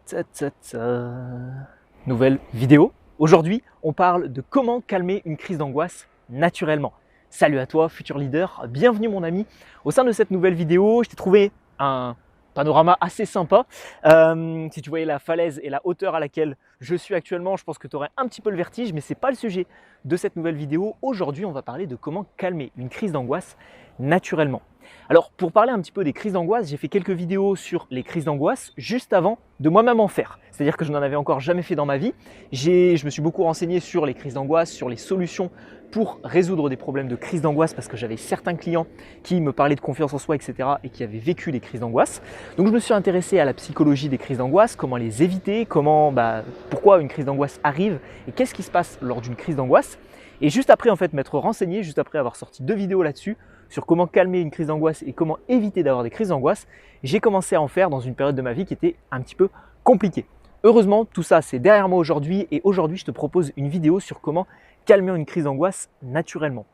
Ta, ta, ta. Nouvelle vidéo. Aujourd'hui, on parle de comment calmer une crise d'angoisse naturellement. Salut à toi, futur leader, bienvenue mon ami. Au sein de cette nouvelle vidéo, je t'ai trouvé un panorama assez sympa. Si tu voyais la falaise et la hauteur à laquelle je suis actuellement, je pense que tu aurais un petit peu le vertige, mais ce n'est pas le sujet de cette nouvelle vidéo. Aujourd'hui, on va parler de comment calmer une crise d'angoisse naturellement. Alors, pour parler un petit peu des crises d'angoisse, j'ai fait quelques vidéos sur les crises d'angoisse juste avant de moi-même en faire. C'est-à-dire que je n'en avais encore jamais fait dans ma vie. Je me suis beaucoup renseigné sur les crises d'angoisse, sur les solutions pour résoudre des problèmes de crise d'angoisse parce que j'avais certains clients qui me parlaient de confiance en soi, etc. et qui avaient vécu des crises d'angoisse. Donc, je me suis intéressé à la psychologie des crises d'angoisse, comment les éviter, pourquoi une crise d'angoisse arrive et qu'est-ce qui se passe lors d'une crise d'angoisse. Et juste après m'être renseigné, juste après avoir sorti 2 vidéos là-dessus, sur comment calmer une crise d'angoisse et comment éviter d'avoir des crises d'angoisse, j'ai commencé à en faire dans une période de ma vie qui était un petit peu compliquée. Heureusement, tout ça c'est derrière moi aujourd'hui et aujourd'hui je te propose une vidéo sur comment calmer une crise d'angoisse naturellement.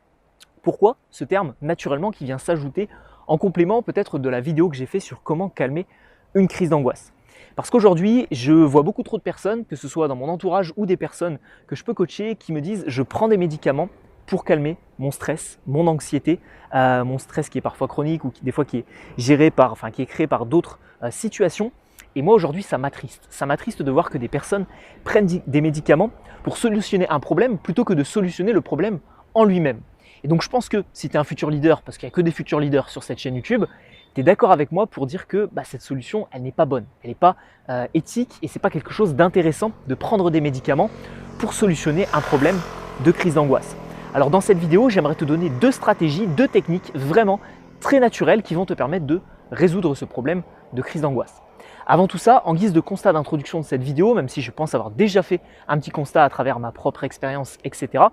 Pourquoi ce terme naturellement qui vient s'ajouter en complément peut-être de la vidéo que j'ai fait sur comment calmer une crise d'angoisse? Parce qu'aujourd'hui, je vois beaucoup trop de personnes, que ce soit dans mon entourage ou des personnes que je peux coacher, qui me disent « je prends des médicaments pour calmer mon stress, mon anxiété, mon stress qui est parfois chronique ou des fois qui est qui est créé par d'autres situations. » Et moi aujourd'hui, ça m'attriste. Ça m'attriste de voir que des personnes prennent des médicaments pour solutionner un problème plutôt que de solutionner le problème en lui-même. Et donc je pense que si tu es un futur leader, parce qu'il n'y a que des futurs leaders sur cette chaîne YouTube, tu es d'accord avec moi pour dire que cette solution, elle n'est pas bonne, elle n'est pas éthique et ce n'est pas quelque chose d'intéressant de prendre des médicaments pour solutionner un problème de crise d'angoisse. Alors dans cette vidéo, j'aimerais te donner 2 stratégies, 2 techniques vraiment très naturelles qui vont te permettre de résoudre ce problème de crise d'angoisse. Avant tout ça, en guise de constat d'introduction de cette vidéo, même si je pense avoir déjà fait un petit constat à travers ma propre expérience, etc.,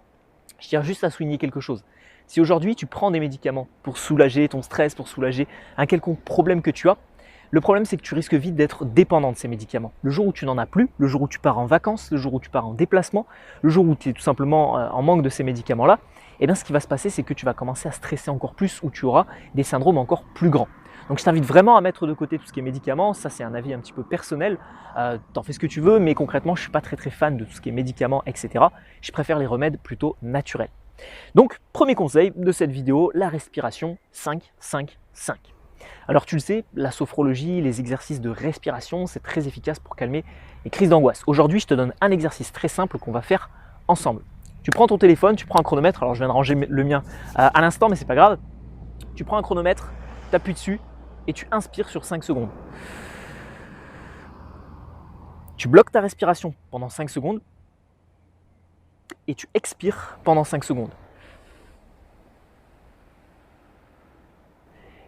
je tiens juste à souligner quelque chose. Si aujourd'hui tu prends des médicaments pour soulager ton stress, pour soulager un quelconque problème que tu as, le problème c'est que tu risques vite d'être dépendant de ces médicaments. Le jour où tu n'en as plus, le jour où tu pars en vacances, le jour où tu pars en déplacement, le jour où tu es tout simplement en manque de ces médicaments-là, eh bien ce qui va se passer c'est que tu vas commencer à stresser encore plus ou tu auras des syndromes encore plus grands. Donc je t'invite vraiment à mettre de côté tout ce qui est médicaments, ça c'est un avis un petit peu personnel, t'en fais ce que tu veux, mais concrètement je ne suis pas très fan de tout ce qui est médicaments, etc. Je préfère les remèdes plutôt naturels. Donc premier conseil de cette vidéo, la respiration 5-5-5. Alors tu le sais, la sophrologie, les exercices de respiration, c'est très efficace pour calmer les crises d'angoisse. Aujourd'hui je te donne un exercice très simple qu'on va faire ensemble. Tu prends ton téléphone, tu prends un chronomètre, alors je viens de ranger le mien à l'instant mais c'est pas grave. Tu prends un chronomètre, tu appuies dessus et tu inspires sur 5 secondes. Tu bloques ta respiration pendant 5 secondes et tu expires pendant 5 secondes.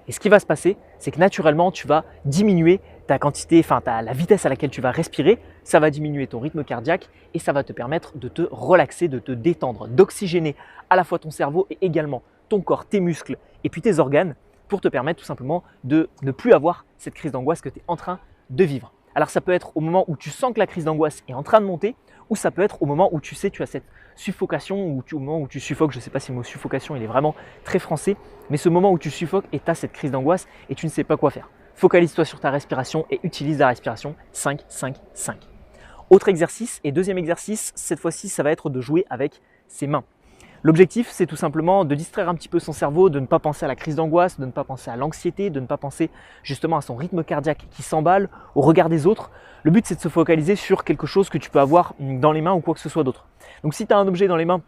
Et ce qui va se passer, c'est que naturellement, tu vas diminuer ta quantité, la vitesse à laquelle tu vas respirer, ça va diminuer ton rythme cardiaque et ça va te permettre de te relaxer, de te détendre, d'oxygéner à la fois ton cerveau et également ton corps, tes muscles et puis tes organes pour te permettre tout simplement de ne plus avoir cette crise d'angoisse que tu es en train de vivre. Alors ça peut être au moment où tu sens que la crise d'angoisse est en train de monter ou ça peut être au moment où tu sais tu as cette suffocation ou au moment où tu suffoques, je ne sais pas si le mot suffocation il est vraiment très français, mais ce moment où tu suffoques et tu as cette crise d'angoisse et tu ne sais pas quoi faire. Focalise-toi sur ta respiration et utilise la respiration 5-5-5. Autre exercice et deuxième exercice, cette fois-ci ça va être de jouer avec ses mains. L'objectif, c'est tout simplement de distraire un petit peu son cerveau, de ne pas penser à la crise d'angoisse, de ne pas penser à l'anxiété, de ne pas penser justement à son rythme cardiaque qui s'emballe, au regard des autres. Le but, c'est de se focaliser sur quelque chose que tu peux avoir dans les mains ou quoi que ce soit d'autre. Donc si tu as un objet dans les mains,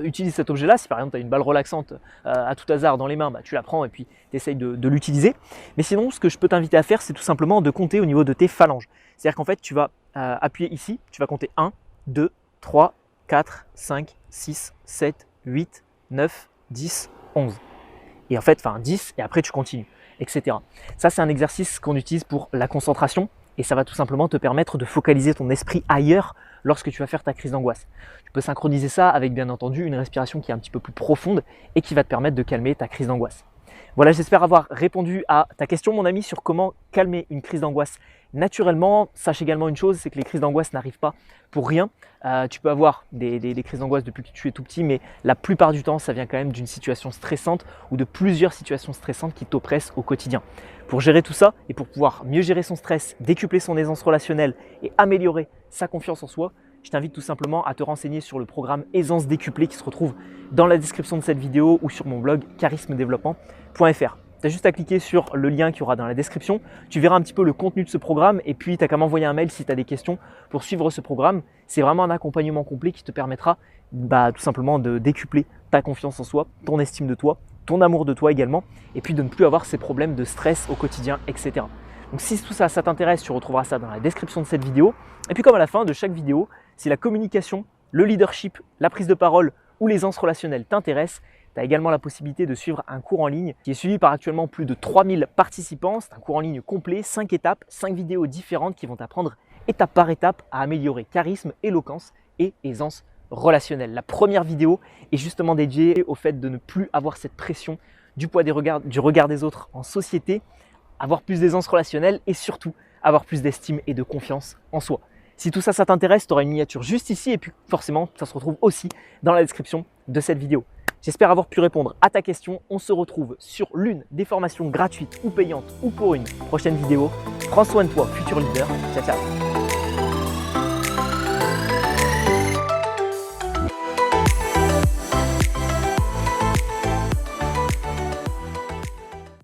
utilise cet objet-là. Si par exemple tu as une balle relaxante à tout hasard dans les mains, tu la prends et puis tu essayes de l'utiliser. Mais sinon, ce que je peux t'inviter à faire, c'est tout simplement de compter au niveau de tes phalanges. C'est-à-dire qu'en fait, tu vas appuyer ici, tu vas compter 1, 2, 3, 4, 5, 6, 7, 8, 9, 10, 11. Et en fait, 10 et après tu continues, etc. Ça, c'est un exercice qu'on utilise pour la concentration et ça va tout simplement te permettre de focaliser ton esprit ailleurs lorsque tu vas faire ta crise d'angoisse. Tu peux synchroniser ça avec bien entendu une respiration qui est un petit peu plus profonde et qui va te permettre de calmer ta crise d'angoisse. Voilà, j'espère avoir répondu à ta question, mon ami, sur comment calmer une crise d'angoisse naturellement. Sache également une chose, c'est que les crises d'angoisse n'arrivent pas pour rien. Tu peux avoir des crises d'angoisse depuis que tu es tout petit, mais la plupart du temps, ça vient quand même d'une situation stressante ou de plusieurs situations stressantes qui t'oppressent au quotidien. Pour gérer tout ça et pour pouvoir mieux gérer son stress, décupler son aisance relationnelle et améliorer sa confiance en soi, je t'invite tout simplement à te renseigner sur le programme Aisance décuplée qui se retrouve dans la description de cette vidéo ou sur mon blog charismedéveloppement.fr. Tu as juste à cliquer sur le lien qu'il y aura dans la description. Tu verras un petit peu le contenu de ce programme et puis tu n'as qu'à m'envoyer un mail si tu as des questions pour suivre ce programme. C'est vraiment un accompagnement complet qui te permettra tout simplement de décupler ta confiance en soi, ton estime de toi, ton amour de toi également, et puis de ne plus avoir ces problèmes de stress au quotidien, etc. Donc si tout ça, ça t'intéresse, tu retrouveras ça dans la description de cette vidéo. Et puis comme à la fin de chaque vidéo, si la communication, le leadership, la prise de parole ou l'aisance relationnelle t'intéressent, tu as également la possibilité de suivre un cours en ligne qui est suivi par actuellement plus de 3000 participants. C'est un cours en ligne complet, 5 étapes, 5 vidéos différentes qui vont t'apprendre étape par étape à améliorer charisme, éloquence et aisance relationnelle. La première vidéo est justement dédiée au fait de ne plus avoir cette pression du poids du regard des autres en société, avoir plus d'aisance relationnelle et surtout avoir plus d'estime et de confiance en soi. Si tout ça, ça t'intéresse, tu auras une miniature juste ici et puis forcément, ça se retrouve aussi dans la description de cette vidéo. J'espère avoir pu répondre à ta question. On se retrouve sur l'une des formations gratuites ou payantes ou pour une prochaine vidéo. Prends soin de toi, futur leader. Ciao, ciao.